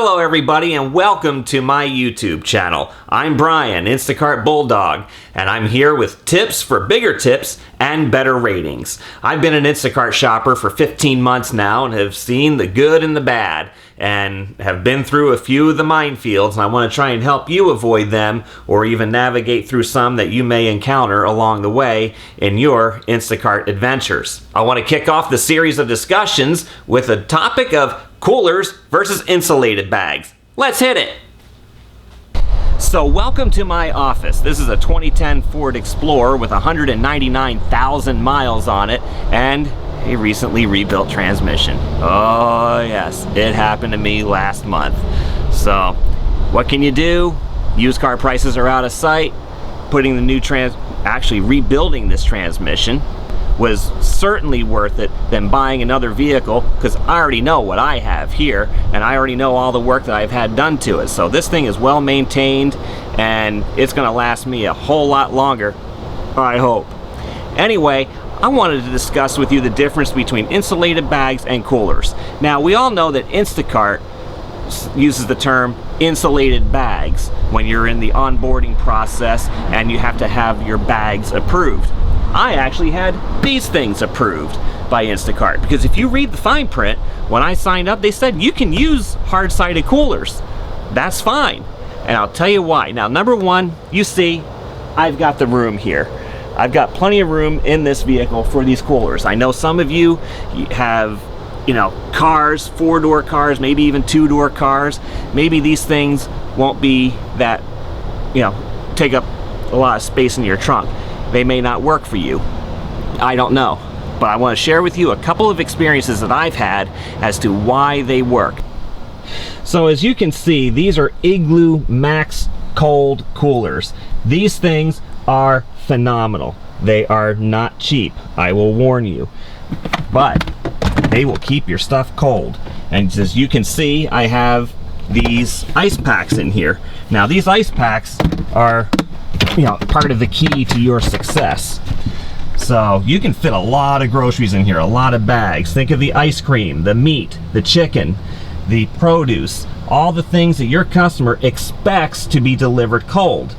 Hello everybody and welcome to my YouTube channel. I'm Brian, Instacart Bulldog, and I'm here with tips for bigger tips and better ratings. I've been an Instacart shopper for 15 months now and have seen the good and the bad and have been through a few of the minefields, and I want to try and help you avoid them or even navigate through some that you may encounter along the way in your Instacart adventures. I want to kick off the series of discussions with a topic of coolers versus insulated bags. Let's hit it! So welcome to my office. This is a 2010 Ford Explorer with 199,000 miles on it and a recently rebuilt transmission. Oh yes, it happened to me last month. So what can you do? Used car prices are out of sight. Putting the new actually rebuilding this transmission was certainly worth it than buying another vehicle, because I already know what I have here and I already know all the work that I've had done to it. So this thing is well maintained and it's gonna last me a whole lot longer, I hope. Anyway, I wanted to discuss with you the difference between insulated bags and coolers. Now, we all know that Instacart uses the term insulated bags when you're in the onboarding process and you have to have your bags approved. I actually had these things approved by Instacart because if you read the fine print, when I signed up, they said you can use hard-sided coolers. That's fine. And I'll tell you why. Now, number one, you see, I've got the room here. I've got plenty of room in this vehicle for these coolers. I know some of you have, cars, four-door cars, maybe even two-door cars. Maybe these things won't be that, take up a lot of space in your trunk. They may not work for you. I don't know. But I want to share with you a couple of experiences that I've had as to why they work. So as you can see, these are Igloo Max Cold Coolers. These things are phenomenal. They are not cheap, I will warn you. But they will keep your stuff cold. And as you can see, I have these ice packs in here. Now these ice packs are part of the key to your success. So you can fit a lot of groceries in here, a lot of bags. Think of the ice cream, the meat, the chicken, the produce, all the things that your customer expects to be delivered cold.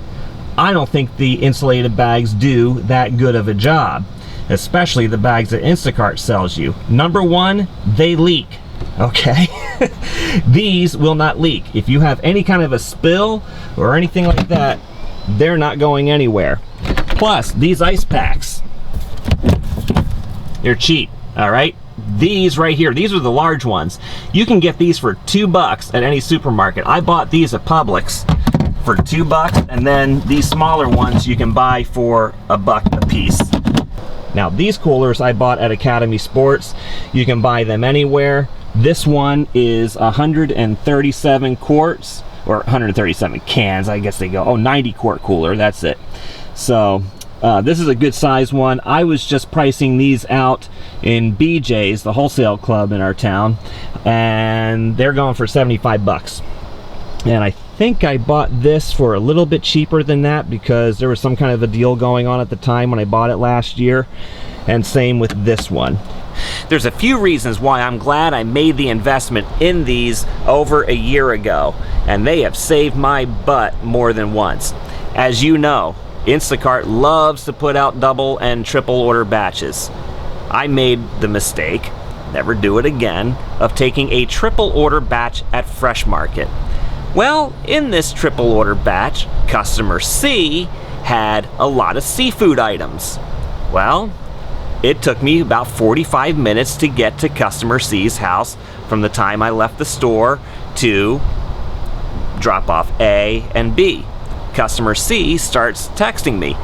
I don't think the insulated bags do that good of a job, especially the bags that Instacart sells you. Number one, they leak. Okay? These will not leak. If you have any kind of a spill or anything like that, they're not going anywhere. Plus, these ice packs, they're cheap, all right? These right here, these are the large ones. You can get these for $2 at any supermarket. I bought these at Publix for $2, and then these smaller ones you can buy for $1 a piece. Now, these coolers I bought at Academy Sports. You can buy them anywhere. This one is 137 quarts. Or 137 cans, I guess they go. Oh, 90 quart cooler, that's it. So this is a good size one. I was just pricing these out in BJ's, the wholesale club in our town, and they're going for $75. And I think I bought this for a little bit cheaper than that because there was some kind of a deal going on at the time when I bought it last year. And same with this one. There's a few reasons why I'm glad I made the investment in these over a year ago, and they have saved my butt more than once. As you know, Instacart loves to put out double and triple order batches. I made the mistake, never do it again, of taking a triple order batch at Fresh Market. Well, in this triple order batch, customer C had a lot of seafood items. Well, it took me about 45 minutes to get to customer C's house from the time I left the store to drop off A and B. Customer C starts texting me,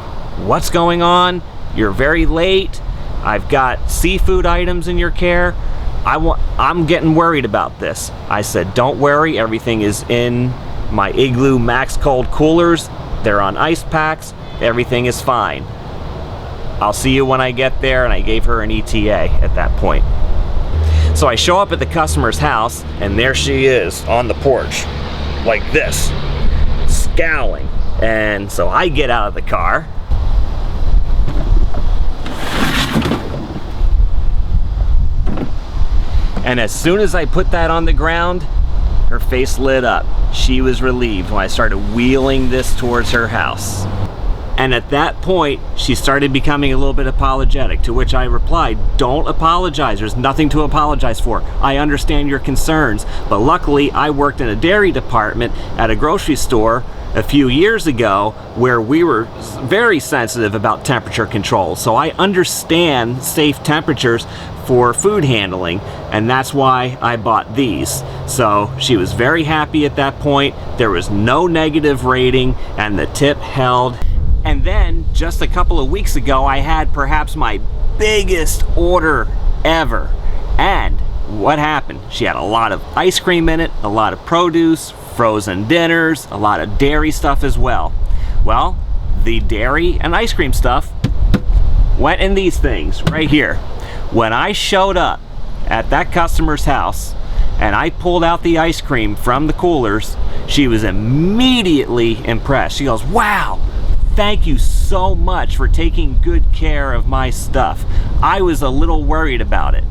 "What's going on? You're very late. I've got seafood items in your care. I'm getting worried about this." I said, "Don't worry, everything is in my Igloo Max Cold Coolers. They're on ice packs. Everything is fine. I'll see you when I get there," and I gave her an ETA at that point. So I show up at the customer's house, and there she is on the porch, like this, scowling. And so I get out of the car. And as soon as I put that on the ground, her face lit up. She was relieved when I started wheeling this towards her house. And at that point, she started becoming a little bit apologetic, to which I replied, don't apologize. There's nothing to apologize for. I understand your concerns, but luckily I worked in a dairy department at a grocery store a few years ago where we were very sensitive about temperature control. So I understand safe temperatures for food handling, and that's why I bought these. So she was very happy at that point. There was no negative rating, and the tip held. And then just a couple of weeks ago, I had perhaps my biggest order ever. And what happened? She had a lot of ice cream in it, a lot of produce, frozen dinners, a lot of dairy stuff as well. Well, the dairy and ice cream stuff went in these things right here. When I showed up at that customer's house and I pulled out the ice cream from the coolers, she was immediately impressed. She goes, wow, thank you so much for taking good care of my stuff. I was a little worried about it.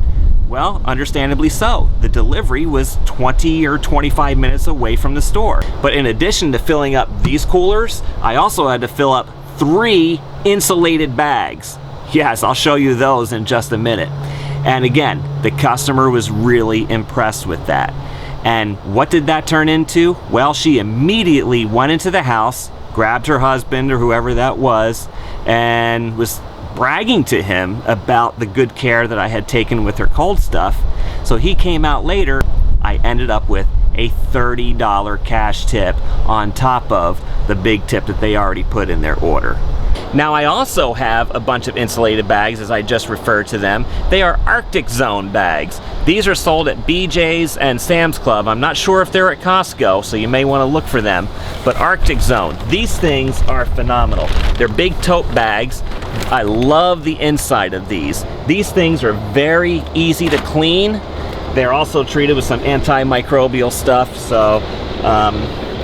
Well, understandably so. The delivery was 20 or 25 minutes away from the store. But in addition to filling up these coolers, I also had to fill up 3 insulated bags. Yes, I'll show you those in just a minute. And again, the customer was really impressed with that. And what did that turn into? Well, she immediately went into the house, grabbed her husband or whoever that was, and was bragging to him about the good care that I had taken with her cold stuff. So he came out later. I ended up with a $30 cash tip on top of the big tip that they already put in their order. Now I also have a bunch of insulated bags, as I just referred to them. They are Arctic Zone bags. These are sold at BJ's and Sam's Club. I'm not sure if they're at Costco, so you may want to look for them. But Arctic Zone, these things are phenomenal. They're big tote bags. I love the inside of these. These things are very easy to clean. They're also treated with some antimicrobial stuff, so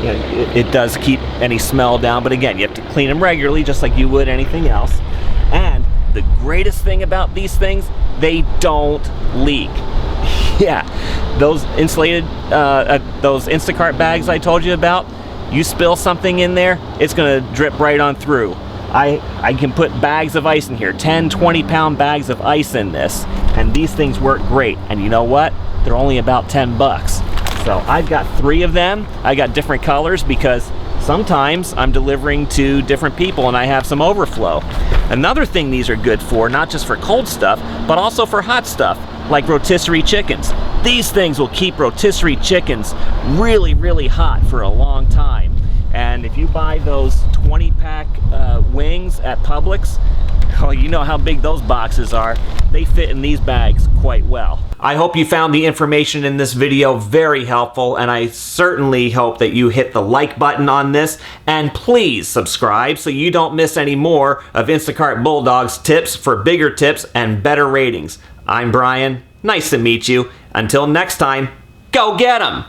it does keep any smell down. But again, you have to clean them regularly, just like you would anything else. And the greatest thing about these things, they don't leak. Yeah, those insulated, those Instacart bags I told you about, you spill something in there, it's gonna drip right on through. I can put bags of ice in here, 10, 20-pound bags of ice in this, and these things work great. And you know what? They're only about 10 bucks. So I've got 3 of them. I got different colors because sometimes I'm delivering to different people and I have some overflow. Another thing these are good for, not just for cold stuff, but also for hot stuff, like rotisserie chickens. These things will keep rotisserie chickens really, really hot for a long time. And if you buy those 20-pack wings at Publix, oh, you know how big those boxes are. They fit in these bags quite well. I hope you found the information in this video very helpful, and I certainly hope that you hit the like button on this, and please subscribe so you don't miss any more of Instacart Bulldog's tips for bigger tips and better ratings. I'm Brian. Nice to meet you. Until next time, go get 'em!